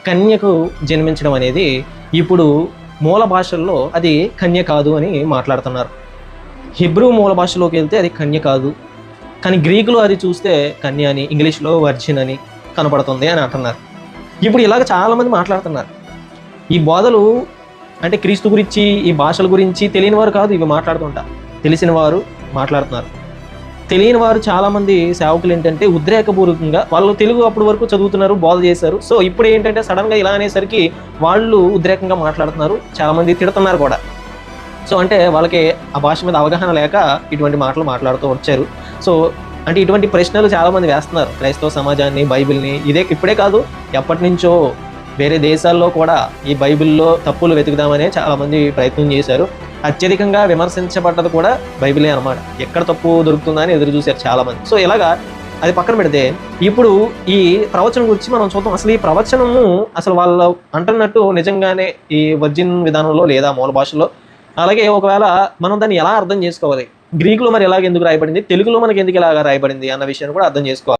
కన్యకు జన్మించడం అనేది ఇప్పుడు మూల భాషల్లో అది కన్య కాదు అని మాట్లాడుతున్నారు. హిబ్రూ మూల భాషలోకి వెళ్తే అది కన్య కాదు, కానీ గ్రీకులో అది చూస్తే కన్య అని, ఇంగ్లీష్లో వర్జిన్ అని కనపడుతుంది అని అంటున్నారు. ఇప్పుడు ఇలాగ చాలామంది మాట్లాడుతున్నారు. ఈ బోధలు అంటే క్రీస్తు గురించి, ఈ భాషల గురించి తెలియని వారు కాదు ఇవి మాట్లాడుతుంటారు, తెలిసిన వారు మాట్లాడుతున్నారు. తెలియని వారు చాలామంది సేవకులు ఏంటంటే ఉద్రేకపూర్వకంగా వాళ్ళు తెలుగు అప్పటి వరకు చదువుతున్నారు, బోధ చేశారు. సో ఇప్పుడు ఏంటంటే సడన్గా ఇలా అనేసరికి వాళ్ళు ఉద్రేకంగా మాట్లాడుతున్నారు, చాలామంది తిడుతున్నారు కూడా. సో అంటే వాళ్ళకి ఆ భాష మీద అవగాహన లేక ఇటువంటి మాటలు మాట్లాడుతూ వచ్చారు. సో అంటే ఇటువంటి ప్రశ్నలు చాలామంది వేస్తున్నారు క్రైస్తవ సమాజాన్ని, బైబిల్ని. ఇప్పుడే కాదు, ఎప్పటి నుంచో వేరే దేశాల్లో కూడా ఈ బైబిల్లో తప్పులు వెతుకుదామనే చాలామంది ప్రయత్నం చేశారు. అత్యధికంగా విమర్శించబడ్డది కూడా బైబిలే అనమాట. ఎక్కడ తప్పు దొరుకుతుందని ఎదురు చూశారు చాలామంది. సో ఇలాగా అది పక్కన పెడితే ఇప్పుడు ఈ ప్రవచనం గురించి మనం చూద్దాం. అసలు ఈ ప్రవచనము అసలు వాళ్ళు అంటున్నట్టు నిజంగానే ఈ వర్జిన్ విధానంలో లేదా మూల భాషలో, అలాగే ఒకవేళ మనం దాన్ని ఎలా అర్థం చేసుకోవాలి, గ్రీకులో మరి ఎలాగ ఎందుకు రాయబడింది, తెలుగులో మనకి ఎందుకు ఇలాగా రాయబడింది అన్న విషయాన్ని కూడా అర్థం చేసుకోవాలి.